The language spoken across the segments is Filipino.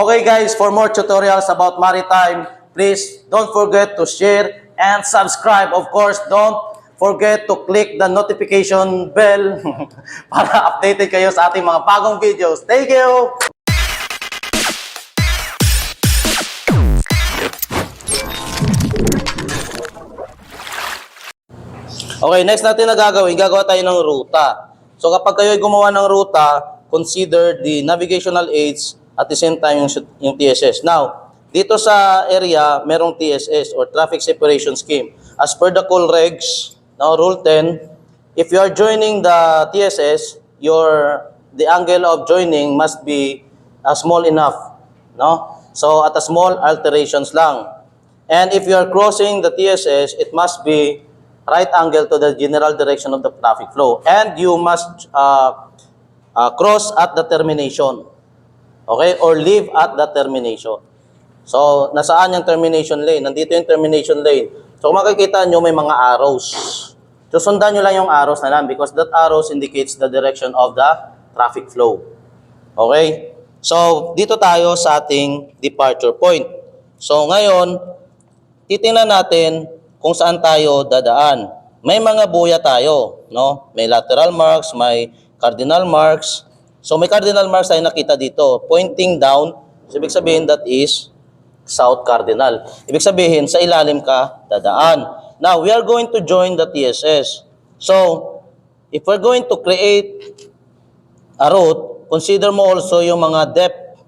Okay guys, for more tutorials about maritime, please don't forget to share and subscribe. Of course, don't forget to click the notification bell para updated kayo sa ating mga bagong videos. Thank you! Okay, next natin na gagawa tayo ng ruta. So kapag kayo ay gumawa ng ruta, consider the navigational aids at the same time yung TSS. Now, dito sa area, merong TSS or Traffic Separation Scheme. As per the call regs, now Rule 10, if you are joining the TSS, the angle of joining must be small enough. No? So at a small alterations lang. And if you are crossing the TSS, it must be right angle to the general direction of the traffic flow. And you must cross at the termination. Okay? Or leave at the termination. So, nasaan yung termination lane? Nandito yung termination lane. So, kung makikita nyo, may mga arrows. So, sundan nyo lang yung arrows na lang because that arrows indicates the direction of the traffic flow. Okay? So, dito tayo sa ating departure point. So, ngayon, titingnan natin kung saan tayo dadaan. May mga buya tayo, no? May lateral marks, may cardinal marks. So may cardinal marks tayo nakita dito, pointing down. So, ibig sabihin that is south cardinal. Ibig sabihin sa ilalim ka dadaan. Now, we are going to join the TSS. So, if we're going to create a route, consider mo also yung mga depth.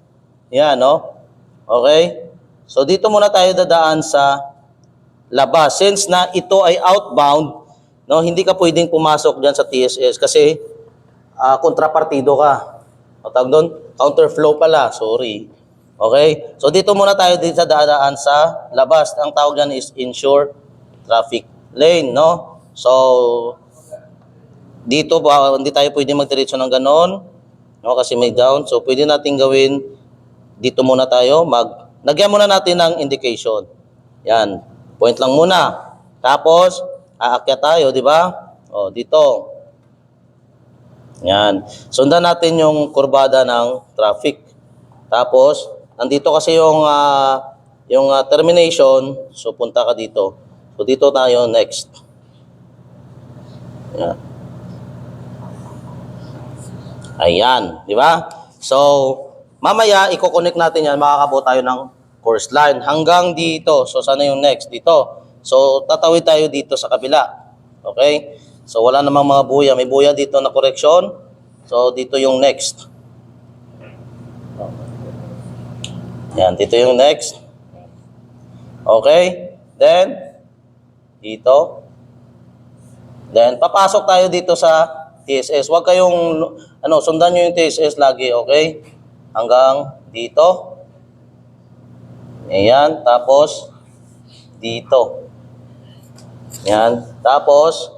Yan, no? Okay? So, dito muna tayo dadaan sa labas. Since na ito ay outbound, no, hindi ka pwedeng pumasok diyan sa TSS kasi kontrapartido ka. O tawag doon, counterflow pala, sorry. Okay? So dito muna tayo dito sa dadaan sa labas. Ang tawag diyan is ensure traffic lane, no? So dito ba hindi tayo pwedeng magdiretso ng ganon, no, kasi may down. So pwede nating gawin dito muna tayo, lagyan muna natin ng indication. Yan. Point lang muna. Tapos, aakyat tayo, di ba? O, dito. Yan. Sundan natin yung kurbada ng traffic. Tapos, nandito kasi yung termination. So, punta ka dito. So, dito tayo next. Yan. Ayan. Di ba? So, mamaya, i-connect natin yan. Makakabuo tayo ng course line hanggang dito. So, sana yung next? Dito. So, tatawid tayo dito sa kabila. Okay? So, wala namang mga buya. May buya dito na correction. So, dito yung next. Yan, dito yung next. Okay? Then, dito. Then, papasok tayo dito sa TSS. Huwag kayong, sundan nyo yung TSS lagi. Okay? Hanggang dito. Ayan, tapos dito. Ayan, tapos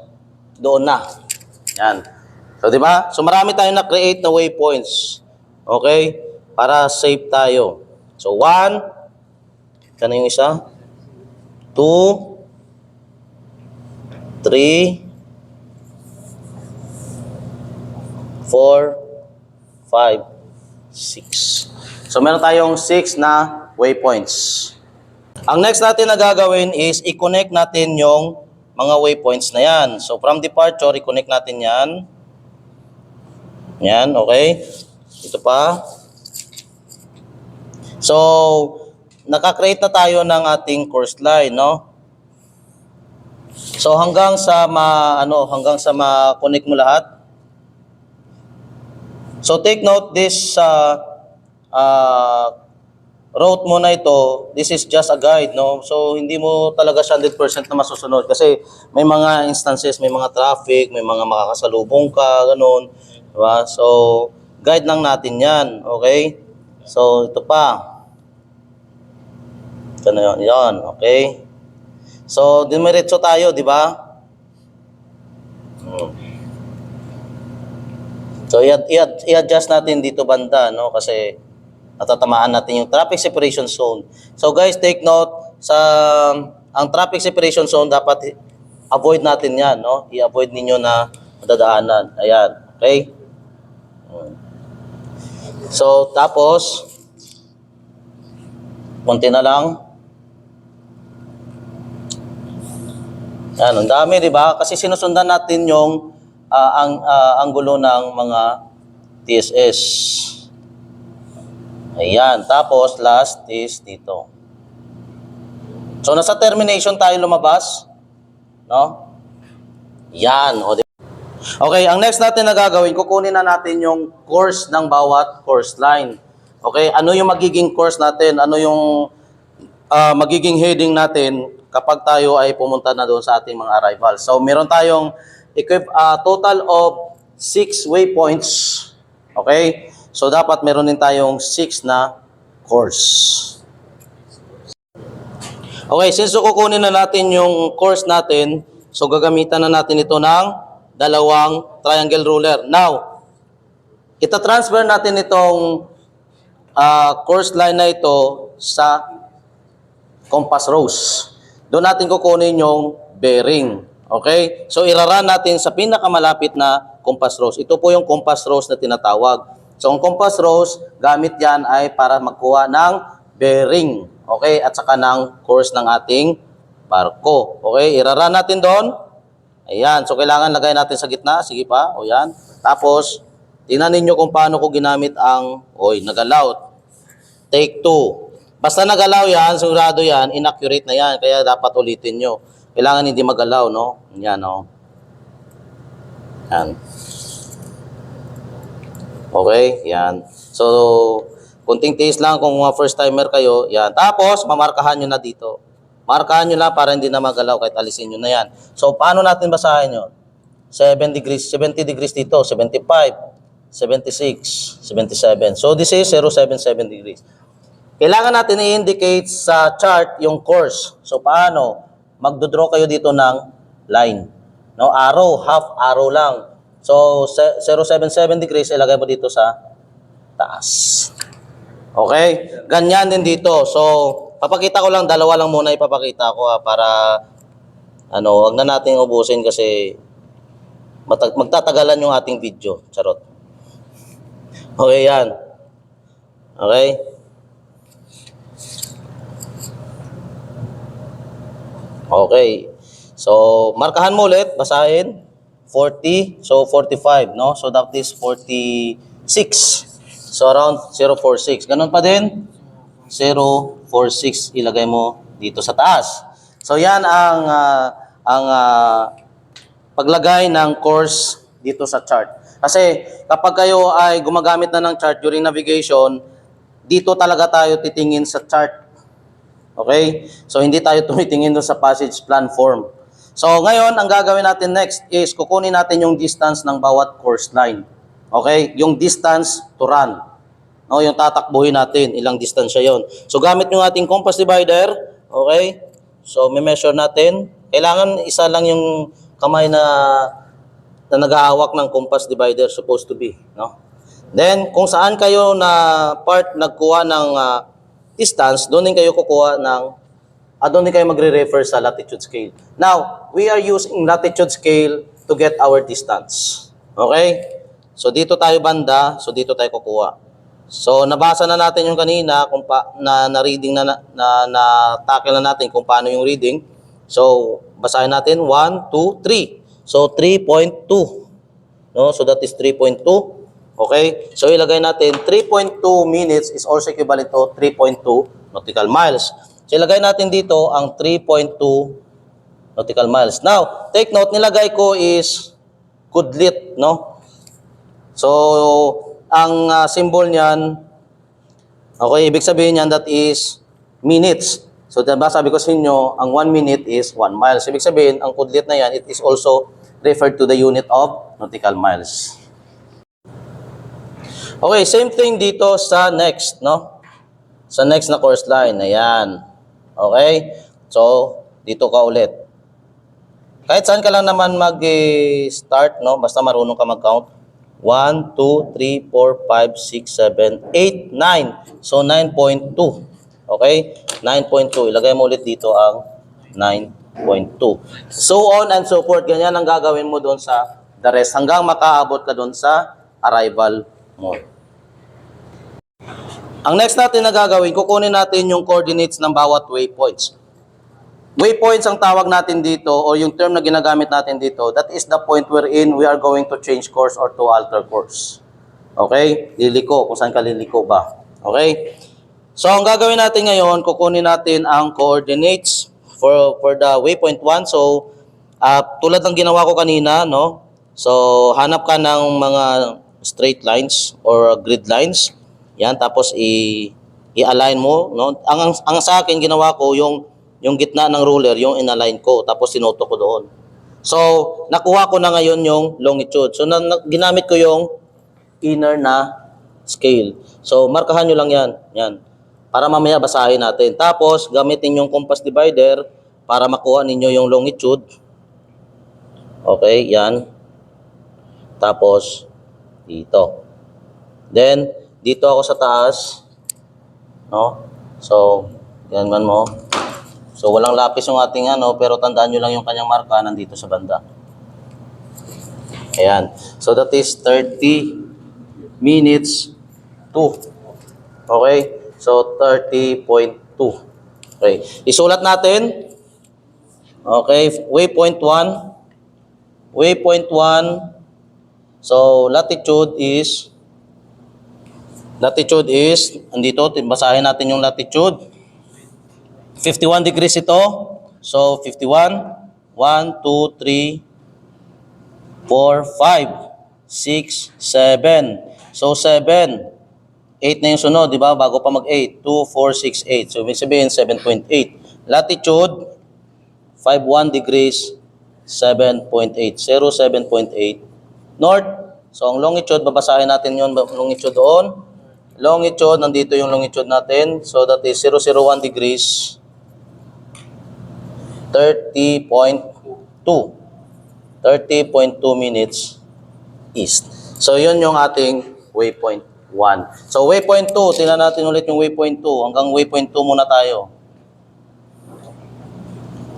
doon na. Ayan. So, di ba? So, marami tayong na-create na waypoints. Okay? Para safe tayo. So, 1. Ito na yung isa. 2. 3. 4. 5. 6. So, meron tayong 6 na waypoints. Ang next natin na gagawin is i-connect natin yung mga waypoints na yan. So from departure, i-connect natin yan. Yan, okay. Ito pa. So, naka-create na tayo ng ating course line, no? So hanggang sa ma-connect mo lahat. So take note this route mo na ito, this is just a guide, no? So, hindi mo talaga 100% na masusunod kasi may mga instances, may mga traffic, may mga makakasalubong ka, ganun. Diba? So, guide lang natin yan, okay? So, ito pa. Ito na yun, okay? So, dumiretso tayo, di ba? So, i-adjust natin dito banda, no? Kasi, natatamaan natin yung traffic separation zone. So guys, take note, ang traffic separation zone dapat avoid natin yan, no? I-avoid ninyo na madadaanan. Ayan, okay? So, tapos, Konti na lang. Yan, ang dami, di ba? Kasi sinusundan natin yung anggulo ng mga TSS. Ayan. Tapos, last is dito. So, nasa termination tayo lumabas. No? Yan. Okay, ang next natin na gagawin, kukunin na natin yung course ng bawat course line. Okay, ano yung magiging course natin? Ano yung magiging heading natin kapag tayo ay pumunta na doon sa ating mga arrival. So, meron tayong total of 6 waypoints. Okay? So, dapat meron din tayong 6 na course. Okay, since kukunin na natin yung course natin, so gagamitan na natin ito ng dalawang triangle ruler. Now, ita-transfer natin itong course line na ito sa compass rose. Doon natin kukunin yung bearing. Okay? So, iraran natin sa pinakamalapit na compass rose. Ito po yung compass rose na tinatawag. So, ang compass rose, gamit yan ay para magkuha ng bearing. Okay? At saka ng course ng ating barko. Okay? Iraran natin doon. Ayan. So, kailangan lagay natin sa gitna. Sige pa. O yan. Tapos, tingnan ninyo kung paano ko ginamit ang, nagalaw. Take 2. Basta nagalaw yan, sigurado yan, inaccurate na yan. Kaya dapat ulitin nyo. Kailangan hindi magalaw, no? Yan, no? Yan. Okay, yan. So, kunting tiis lang kung first timer kayo. Yan. Tapos, mamarkahan nyo na dito. Markahan nyo lang para hindi na magalaw kahit alisin nyo na yan. So, paano natin basahin yun? 7 degrees, 70 degrees dito, 75, 76, 77. So, this is 077 degrees. Kailangan natin i-indicate sa chart yung course. So, paano? Magdodraw kayo dito ng line. No, arrow, half arrow lang. So, 077 degrees, ilagay mo dito sa taas. Okay? Ganyan din dito. So, papakita ko lang, dalawa lang muna ipapakita ko para, wag na natin ubusin kasi magtatagalan yung ating video. Charot. Okay, yan. Okay? Okay. So, markahan mo ulit, basahin. 40, so 45, no? So, that is 46. So, around 046. Ganun pa din. 046, ilagay mo dito sa taas. So, yan ang paglagay ng course dito sa chart. Kasi, kapag kayo ay gumagamit na ng chart during navigation, dito talaga tayo titingin sa chart. Okay? So, hindi tayo tumitingin doon sa passage plan form. So, ngayon, ang gagawin natin next is kukunin natin yung distance ng bawat course line. Okay? Yung distance to run. No, yung tatakbuhin natin, ilang distansya yon. So, gamit yung ating compass divider. Okay? So, may-measure natin. Kailangan isa lang yung kamay na nag-aawak ng compass divider supposed to be. No? Then, kung saan kayo na part nagkuha ng distance, doon din kayo kukuha ng, doon din kayo magre-refer sa latitude scale. Now, we are using latitude scale to get our distance. Okay? So, dito tayo banda, so dito tayo kukuha. So, nabasa na natin yung kanina, kung na-reading na tackle na natin kung paano yung reading. So, basahin natin, 1, 2, 3. So, 3.2. No? So, that is 3.2. Okay? So, ilagay natin 3.2 minutes is also equivalent to 3.2 nautical miles. So, ilagay natin dito ang 3.2 nautical miles. Now, take note, nilagay ko is kudlit, no? So, ang symbol niyan, okay, ibig sabihin niyan that is minutes. So, diba sabi ko sa inyo, ang 1 minute is 1 mile. So, ibig sabihin, ang kudlit na yan, it is also referred to the unit of nautical miles. Okay, same thing dito sa next, no? Sa next na course line, ayan. Okay? So, dito ka ulit. Kahit saan ka lang naman mag-start, no? Basta marunong ka mag-count. 1, 2, 3, 4, 5, 6, 7, 8, 9. So, 9.2. Okay? 9.2. Ilagay mo ulit dito ang 9.2. So on and so forth. Ganyan ang gagawin mo doon sa the rest hanggang makaabot ka doon sa arrival mo. Ang next natin na gagawin, kukunin natin yung coordinates ng bawat waypoints. Waypoints ang tawag natin dito o yung term na ginagamit natin dito, that is the point wherein we are going to change course or to alter course. Okay? Liliko, kung saan ka liliko ba. Okay? So, ang gagawin natin ngayon, kukunin natin ang coordinates for the waypoint 1. So, tulad ng ginawa ko kanina, no? So, hanap ka ng mga straight lines or grid lines. Yan, tapos i-align mo, no? Ang sa akin ginawa ko yung gitna ng ruler, yung in-align ko, tapos sinuto ko doon. So, nakuha ko na ngayon yung longitude. So, ginamit ko yung inner na scale. So, markahan nyo lang yan. Yan. Para mamaya basahin natin. Tapos, gamitin yung compass divider para makuha ninyo yung longitude. Okay, yan. Tapos, dito. Then, dito ako sa taas. No? So, ganyan mo. So, walang lapis yung ating pero tandaan nyo lang yung kanyang marka nandito sa banda. Ayan. So, that is 30 minutes 2. Okay? So, 30.2. Okay. Isulat natin. Okay. Waypoint 1. Waypoint 1. So, latitude is, andito, basahin natin yung latitude. 51 degrees ito. So, 51. 1, 2, 3, 4, 5, 6, 7. So, 7. 8 na yung sunod, di ba? Bago pa mag-8. 2, 4, 6, 8. So, ibig sabihin, 7.8. Latitude, 51 degrees, 7.8. 07.8. North. So, ang longitude, babasahin natin yung longitude doon. Longitude, nandito yung longitude natin. So, that is 001 degrees, 30.2. 30.2 minutes east. So, yun yung ating waypoint 1. So, waypoint 2, tingnan natin ulit yung waypoint 2. Hanggang waypoint 2 muna tayo.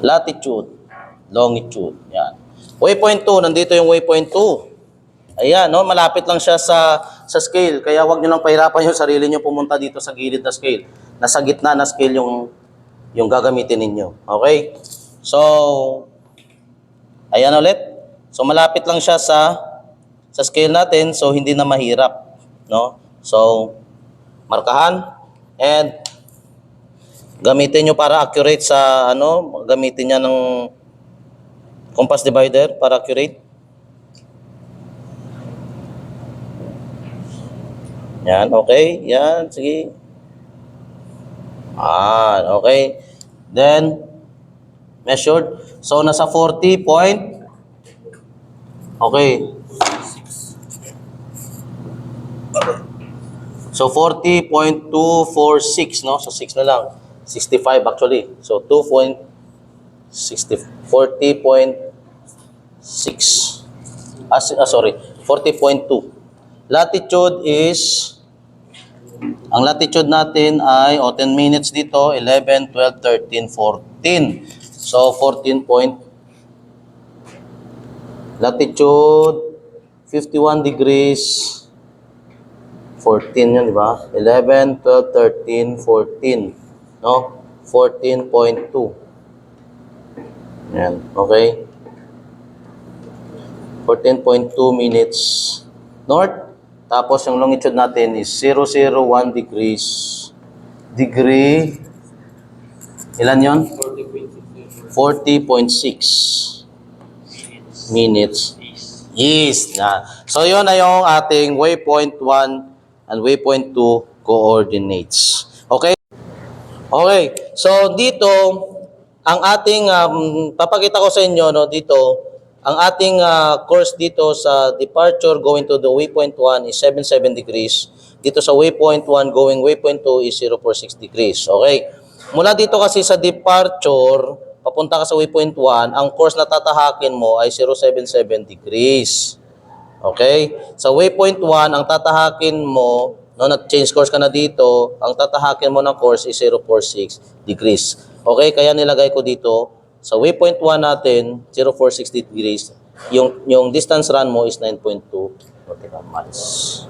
Latitude, longitude. Yan. Waypoint 2, nandito yung waypoint 2. Ayan, no, malapit lang siya sa scale. Kaya wag niyo lang pahirapan yung sarili niyo pumunta dito sa gilid na scale. Nasa gitna na scale yung gagamitin ninyo. Okay? So, ayan ulit. So, malapit lang siya sa scale natin, so hindi na mahirap, no? So, markahan and gamitin niyo para accurate sa gamitin niya ng compass divider para accurate. Yan, okay. Yan, sige. Okay. Then, measured. So, nasa 40 point. Okay. So, 40.246, no? So, 6 na lang. 65 actually. So, 40.6. Sorry. 40.2. Latitude is, ang latitude natin ay 10 minutes dito, 11, 12, 13, 14. So, 14 point. Latitude, 51 degrees, 14 yun, di ba? 11, 12, 13, 14. No? 14.2. Yan, okay? 14.2 minutes north. Tapos yung longitude natin is 001 degrees. Degree, ilan yun? 40.6 minutes east. So yun na yung ating waypoint 1 and waypoint 2 coordinates. Okay? Okay. So dito, ang ating, papakita ko sa inyo, no, dito, ang ating course dito sa departure going to the waypoint 1 is 77 degrees. Dito sa waypoint 1 going waypoint 2 is 046 degrees. Okay? Mula dito kasi sa departure, papunta ka sa waypoint 1, ang course na tatahakin mo ay 077 degrees. Okay? Sa waypoint 1, ang tatahakin mo, no, nag-change course ka na dito, ang tatahakin mo ng course is 046 degrees. Okay? Kaya nilagay ko dito, sa waypoint 1 natin, 046 degrees, yung distance run mo is 9.2 nautical miles.